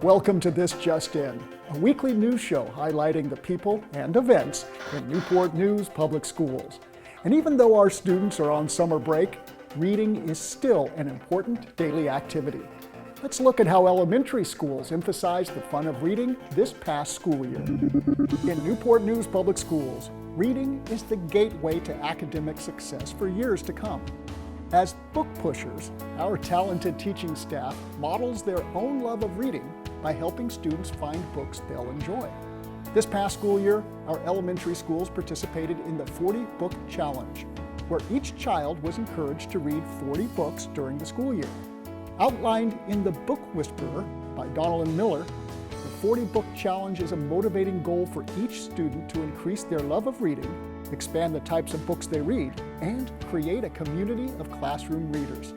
Welcome to This Just In, a weekly news show highlighting the people and events in Newport News Public Schools. And even though our students are on summer break, reading is still an important daily activity. Let's look at how elementary schools emphasize the fun of reading this past school year. In Newport News Public Schools, reading is the gateway to academic success for years to come. As book pushers, our talented teaching staff models their own love of reading by helping students find books they'll enjoy. This past school year, our elementary schools participated in the 40 Book Challenge, where each child was encouraged to read 40 books during the school year. Outlined in The Book Whisperer by Donald Miller, the 40 Book Challenge is a motivating goal for each student to increase their love of reading, expand the types of books they read, and create a community of classroom readers.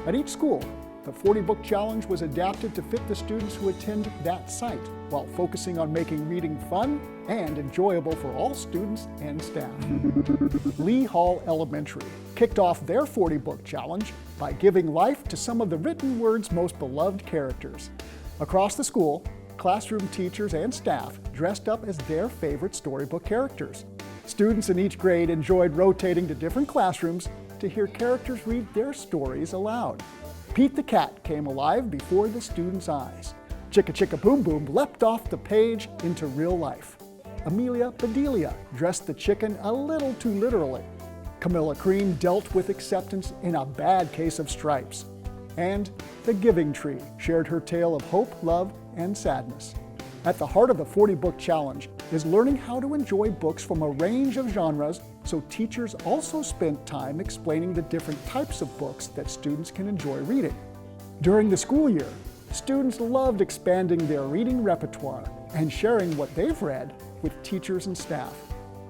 At each school, the 40 Book Challenge was adapted to fit the students who attend that site, while focusing on making reading fun and enjoyable for all students and staff. Lee Hall Elementary kicked off their 40 Book Challenge by giving life to some of the written word's most beloved characters. Across the school, classroom teachers and staff dressed up as their favorite storybook characters. Students in each grade enjoyed rotating to different classrooms to hear characters read their stories aloud. Pete the Cat came alive before the students' eyes. Chicka Chicka Boom Boom leapt off the page into real life. Amelia Bedelia dressed the chicken a little too literally. Camilla Cream dealt with acceptance in a bad case of stripes. And the Giving Tree shared her tale of hope, love, and sadness. At the heart of the 40 Book Challenge is learning how to enjoy books from a range of genres, so teachers also spent time explaining the different types of books that students can enjoy reading. During the school year, students loved expanding their reading repertoire and sharing what they've read with teachers and staff.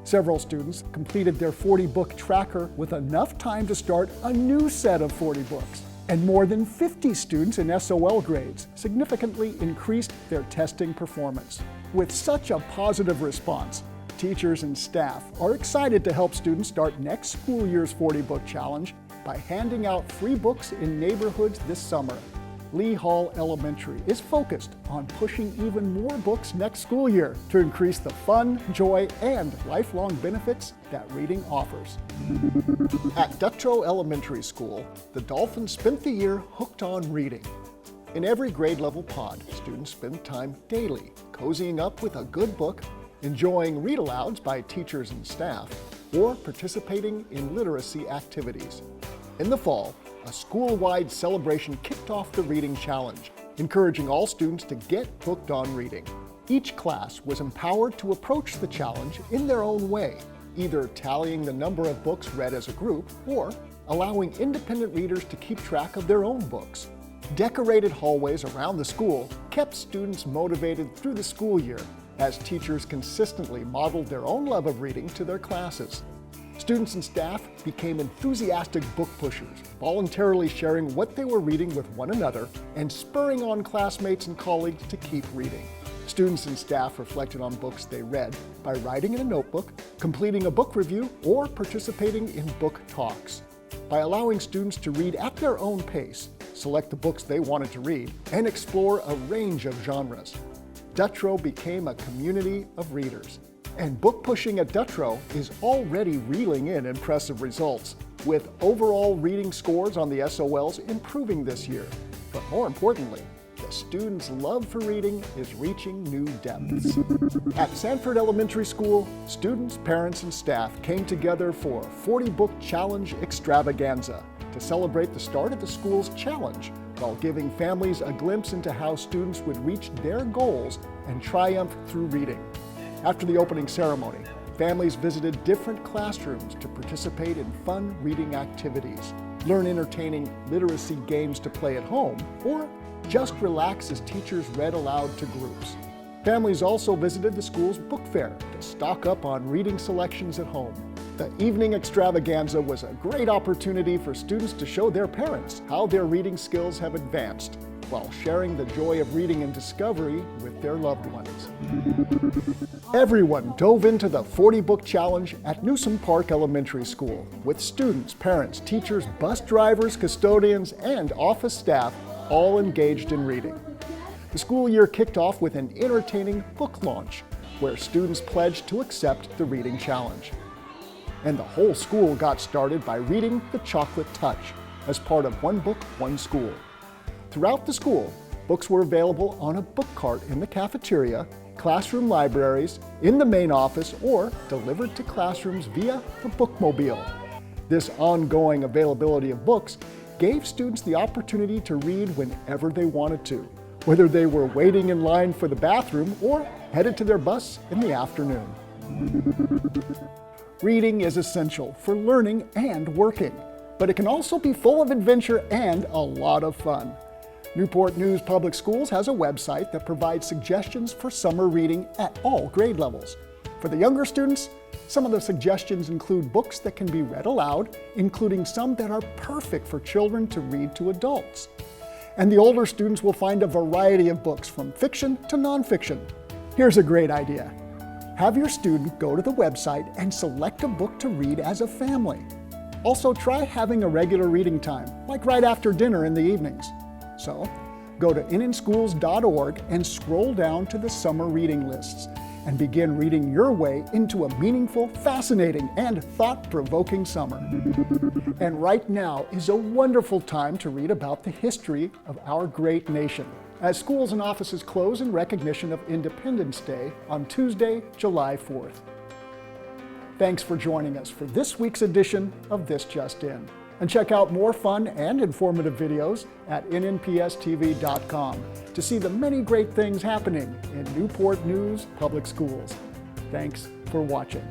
Several students completed their 40-book tracker with enough time to start a new set of 40 books. And more than 50 students in SOL grades significantly increased their testing performance. With such a positive response, teachers and staff are excited to help students start next school year's 40 Book Challenge by handing out free books in neighborhoods this summer. Lee Hall Elementary is focused on pushing even more books next school year to increase the fun, joy, and lifelong benefits that reading offers. At Dutrow Elementary School, the Dolphins spent the year hooked on reading. In every grade level pod, students spend time daily cozying up with a good book, enjoying read-alouds by teachers and staff, or participating in literacy activities. In the fall, a school-wide celebration kicked off the Reading Challenge, encouraging all students to get hooked on reading. Each class was empowered to approach the challenge in their own way, either tallying the number of books read as a group or allowing independent readers to keep track of their own books. Decorated hallways around the school kept students motivated through the school year as teachers consistently modeled their own love of reading to their classes. Students and staff became enthusiastic book pushers, voluntarily sharing what they were reading with one another and spurring on classmates and colleagues to keep reading. Students and staff reflected on books they read by writing in a notebook, completing a book review, or participating in book talks. By allowing students to read at their own pace, select the books they wanted to read, and explore a range of genres, Dutrow became a community of readers. And book pushing at Dutrow is already reeling in impressive results, with overall reading scores on the SOLs improving this year. But more importantly, the students' love for reading is reaching new depths. At Sanford Elementary School, students, parents, and staff came together for a 40 Book Challenge extravaganza to celebrate the start of the school's challenge, while giving families a glimpse into how students would reach their goals and triumph through reading. After the opening ceremony, families visited different classrooms to participate in fun reading activities, learn entertaining literacy games to play at home, or just relax as teachers read aloud to groups. Families also visited the school's book fair to stock up on reading selections at home. The evening extravaganza was a great opportunity for students to show their parents how their reading skills have advanced, while sharing the joy of reading and discovery with their loved ones. Everyone dove into the 40 Book Challenge at Newsom Park Elementary School, with students, parents, teachers, bus drivers, custodians, and office staff all engaged in reading. The school year kicked off with an entertaining book launch, where students pledged to accept the reading challenge. And the whole school got started by reading The Chocolate Touch as part of One Book, One School. Throughout the school, books were available on a book cart in the cafeteria, classroom libraries, in the main office, or delivered to classrooms via the bookmobile. This ongoing availability of books gave students the opportunity to read whenever they wanted to, whether they were waiting in line for the bathroom or headed to their bus in the afternoon. Reading is essential for learning and working, but it can also be full of adventure and a lot of fun. Newport News Public Schools has a website that provides suggestions for summer reading at all grade levels. For the younger students, some of the suggestions include books that can be read aloud, including some that are perfect for children to read to adults. And the older students will find a variety of books from fiction to nonfiction. Here's a great idea. Have your student go to the website and select a book to read as a family. Also, try having a regular reading time, like right after dinner in the evenings. So, go to inninschools.org and scroll down to the summer reading lists and begin reading your way into a meaningful, fascinating, and thought-provoking summer. And right now is a wonderful time to read about the history of our great nation, as schools and offices close in recognition of Independence Day on Tuesday, July 4th. Thanks for joining us for this week's edition of This Just In. And check out more fun and informative videos at nnpstv.com to see the many great things happening in Newport News Public Schools. Thanks for watching.